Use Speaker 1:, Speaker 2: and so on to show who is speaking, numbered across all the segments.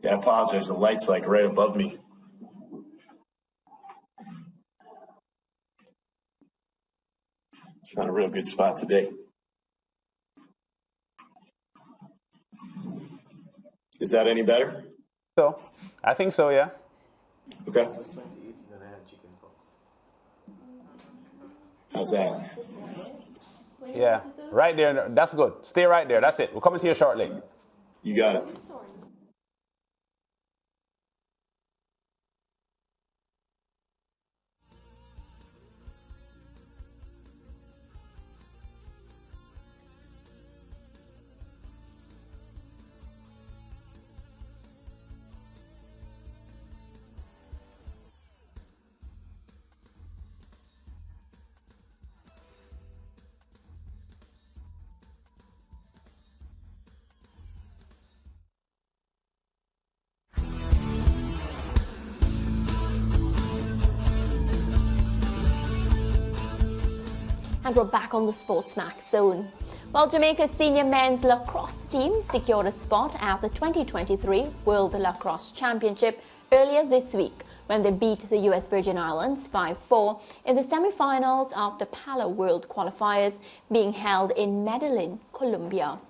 Speaker 1: Yeah, I apologize. The light's like right above me. It's not a real good spot to be. Is that any better?
Speaker 2: So, I think so, yeah.
Speaker 1: Okay. How's that?
Speaker 2: Yeah, right there. That's good. Stay right there. That's it. We're coming to you shortly.
Speaker 1: You got it.
Speaker 3: And we're back on the SportsMax zone. Well, Jamaica's senior men's lacrosse team secured a spot at the 2023 World Lacrosse Championship earlier this week when they beat the US Virgin Islands 5-4 in the semi-finals of the Pala World Qualifiers being held in Medellin, Colombia.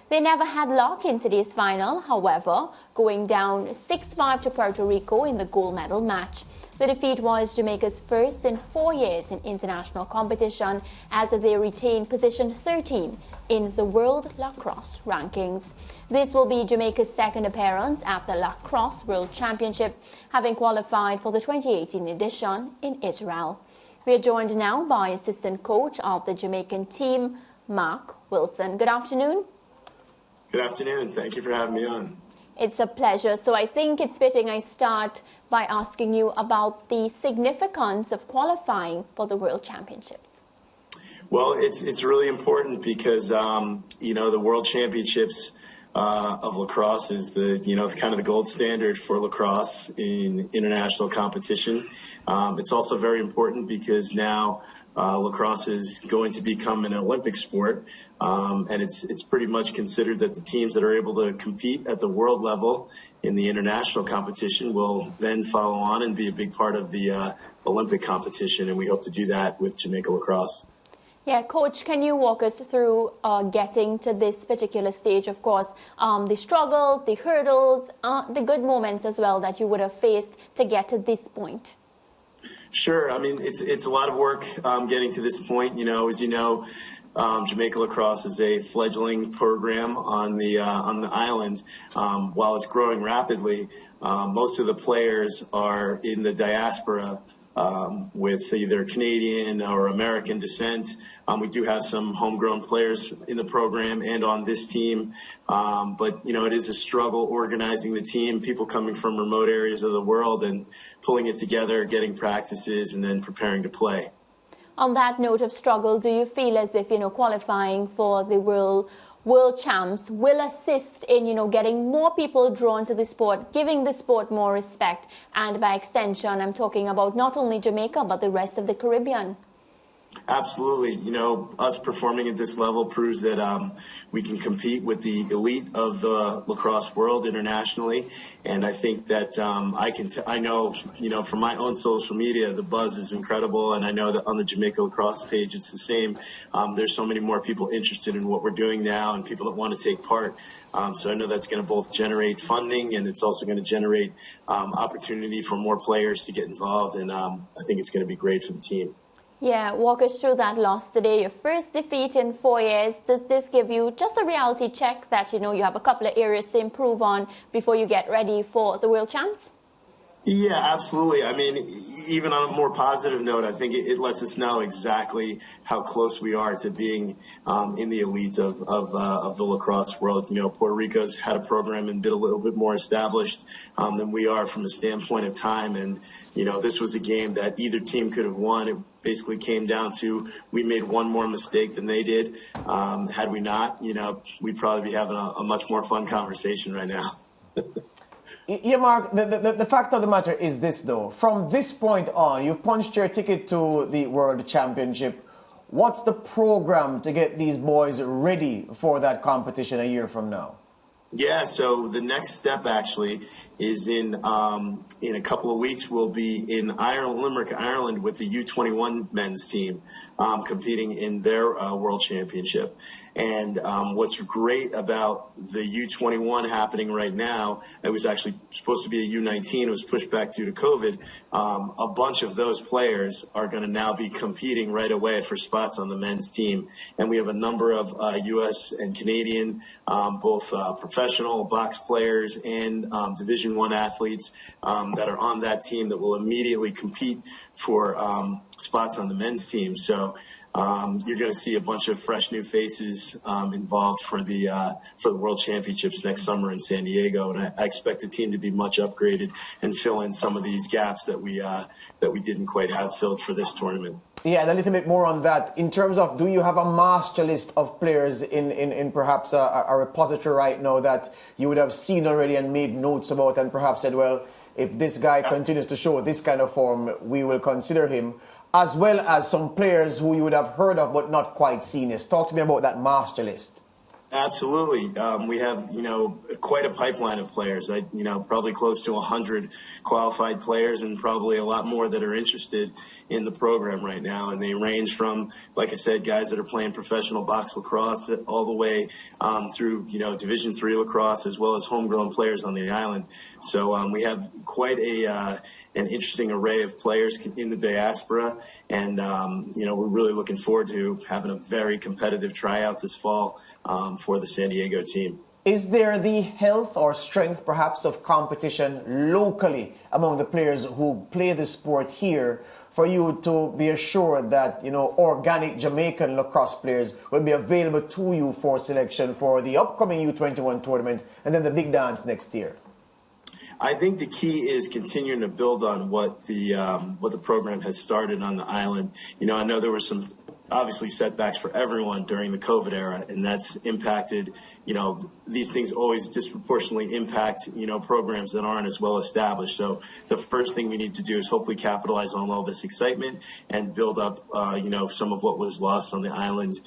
Speaker 3: They never had luck in today's final, however, going down 6-5 to Puerto Rico in the gold medal match. The defeat was Jamaica's first in 4 years in international competition as they retained position 13 in the World Lacrosse rankings. This will be Jamaica's second appearance at the Lacrosse World Championship, having qualified for the 2018 edition in Israel. We are joined now by assistant coach of the Jamaican team, Mark Wilson. Good afternoon.
Speaker 1: Good afternoon. Thank you for having me on.
Speaker 3: It's a pleasure. So I think it's fitting I start by asking you about the significance of qualifying for the World Championships.
Speaker 1: Well, it's really important because, the World Championships of lacrosse is kind of the gold standard for lacrosse in international competition. It's also very important because now lacrosse is going to become an Olympic sport, and it's pretty much considered that the teams that are able to compete at the world level in the international competition will then follow on and be a big part of the Olympic competition, and we hope to do that with Jamaica Lacrosse.
Speaker 3: Yeah, Coach, can you walk us through getting to this particular stage? Of course, the struggles, the hurdles, the good moments as well that you would have faced to get to this point.
Speaker 1: Sure. I mean, it's a lot of work getting to this point. As you know, Jamaica Lacrosse is a fledgling program on the island. While it's growing rapidly, most of the players are in the diaspora with either Canadian or American descent. We do have some homegrown players in the program and on this team. But, it is a struggle organizing the team, people coming from remote areas of the world and pulling it together, getting practices, and then preparing to play.
Speaker 3: On that note of struggle, do you feel as if, qualifying for the World Champs will assist in, getting more people drawn to the sport, giving the sport more respect, and by extension, I'm talking about not only Jamaica, but the rest of the Caribbean?
Speaker 1: Absolutely. Us performing at this level proves that we can compete with the elite of the lacrosse world internationally. And I think that I know, from my own social media, the buzz is incredible. And I know that on the Jamaica Lacrosse page, it's the same. There's so many more people interested in what we're doing now and people that want to take part. So I know that's going to both generate funding and it's also going to generate opportunity for more players to get involved. And I think it's going to be great for the team.
Speaker 3: Yeah, walk us through that loss today, your first defeat in 4 years. Does this give you just a reality check that, you have a couple of areas to improve on before you get ready for the World Champs?
Speaker 1: Yeah, absolutely. I mean, even on a more positive note, I think it lets us know exactly how close we are to being in the elites of the lacrosse world. Puerto Rico's had a program and been a little bit more established than we are from a standpoint of time. And, this was a game that either team could have won. It basically came down to we made one more mistake than they did. Had we not, we'd probably be having a much more fun conversation right now.
Speaker 4: Yeah, Mark, the fact of the matter is this, though. From this point on, you've punched your ticket to the World Championship. What's the program to get these boys ready for that competition a year from now?
Speaker 1: Yeah, so the next step actually is in a couple of weeks. We'll be in Ireland, Limerick, Ireland, with the U21 men's team competing in their World Championship. And what's great about the U21 happening right now, it was actually supposed to be a U19. It was pushed back due to COVID. A bunch of those players are going to now be competing right away for spots on the men's team. And we have a number of U.S. and Canadian, both professional box players and Division I athletes that are on that team that will immediately compete for spots on the men's team. So you're going to see a bunch of fresh new faces involved for the World Championships next summer in San Diego, and I expect the team to be much upgraded and fill in some of these gaps that we didn't quite have filled for this tournament.
Speaker 4: Yeah, and a little bit more on that. In terms of, do you have a master list of players in perhaps a repository right now that you would have seen already and made notes about and perhaps said, well, if this guy continues to show this kind of form, we will consider him, as well as some players who you would have heard of but not quite seen? Talk to me about that master list.
Speaker 1: Absolutely. We have, quite a pipeline of players. Probably close to 100 qualified players and probably a lot more that are interested in the program right now. And they range from, like I said, guys that are playing professional box lacrosse all the way through, Division III lacrosse, as well as homegrown players on the island. So we have quite an interesting array of players in the diaspora. And, we're really looking forward to having a very competitive tryout this fall for the San Diego team.
Speaker 4: Is there the health or strength, perhaps, of competition locally among the players who play the sport here for you to be assured that, organic Jamaican lacrosse players will be available to you for selection for the upcoming U21 tournament and then the big dance next year?
Speaker 1: I think the key is continuing to build on what the program has started on the island. I know there were some obviously setbacks for everyone during the COVID era, and that's impacted, these things always disproportionately impact, programs that aren't as well established. So the first thing we need to do is hopefully capitalize on all this excitement and build up, some of what was lost on the island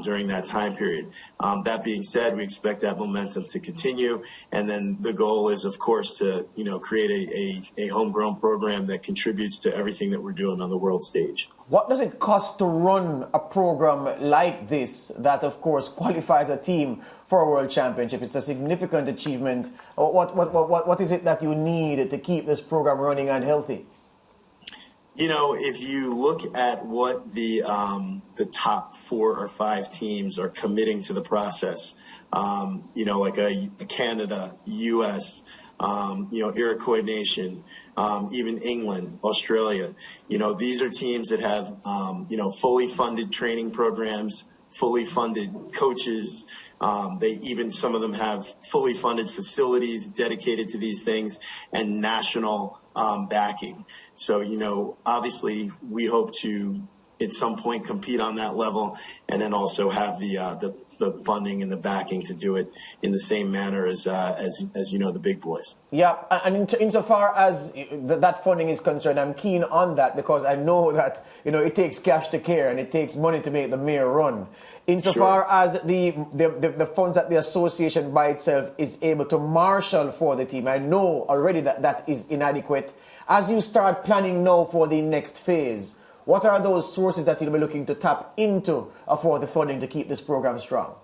Speaker 1: during that time period. That being said, we expect that momentum to continue. And then the goal is, of course, to, create a homegrown program that contributes to everything that we're doing on the world stage.
Speaker 4: What does it cost to run a program like this that, of course, qualifies a team for a World Championship? It's a significant achievement. What is it that you need to keep this program running and healthy?
Speaker 1: If you look at what the top 4 or 5 teams are committing to the process, like a Canada, U.S., Iroquois Nation, even England, Australia, these are teams that have, fully funded training programs, fully funded coaches. Some of them have fully funded facilities dedicated to these things and national backing. So, obviously we hope to at some point compete on that level and then also have the funding and the backing to do it in the same manner as the big boys. Yeah,
Speaker 4: and insofar as that funding is concerned, I'm keen on that because I know that it takes cash to care and it takes money to make the mayor run. Insofar as the funds that the association by itself is able to marshal for the team, I know already that is inadequate. As you start planning now for the next phase, what are those sources that you'll be looking to tap into for the funding to keep this program strong?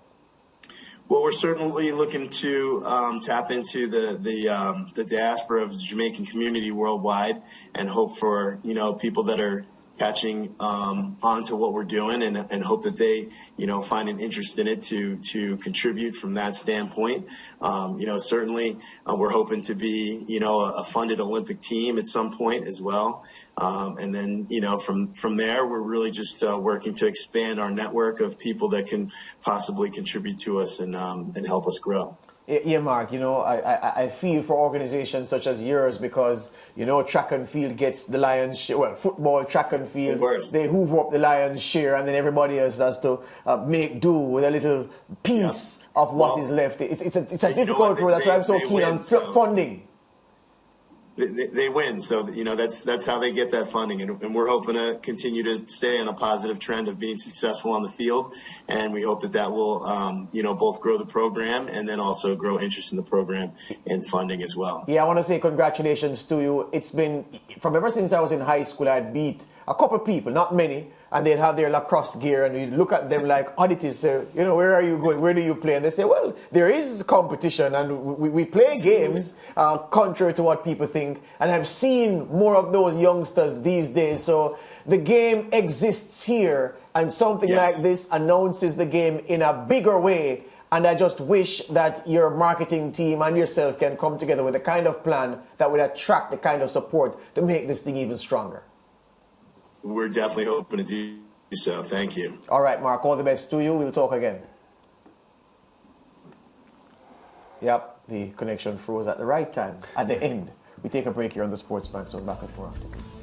Speaker 1: Well, we're certainly looking to tap into the diaspora of the Jamaican community worldwide and hope for, people that are catching on to what we're doing and hope that they, find an interest in it to contribute from that standpoint. Certainly we're hoping to be, a funded Olympic team at some point as well. And then, from there, we're really just working to expand our network of people that can possibly contribute to us and help us grow.
Speaker 4: Yeah, Mark, I feel for organizations such as yours because, track and field gets the lion's share. Well, football, track and field, they hoover up the lion's share and then everybody else has to make do with a little piece of what is left. It's a difficult role. That's why I'm so keen on funding.
Speaker 1: they win. So, that's how they get that funding. And we're hoping to continue to stay on a positive trend of being successful on the field. And we hope that will, both grow the program and then also grow interest in the program and funding as well.
Speaker 4: Yeah, I want to say congratulations to you. It's been, from ever since I was in high school, I'd beat a couple people, not many, and they'd have their lacrosse gear, and you look at them like oddities, say, where are you going? Where do you play? And they say, well, there is competition, and we play games contrary to what people think. And I've seen more of those youngsters these days. So the game exists here, and something like this announces the game in a bigger way. And I just wish that your marketing team and yourself can come together with a kind of plan that would attract the kind of support to make this thing even stronger.
Speaker 1: We're definitely hoping to do so. Thank you.
Speaker 4: All right, Mark, all the best to you. We'll talk again. Yep, the connection froze at the right time, at the end. We take a break here on the SportsMax, so we're back up more after this.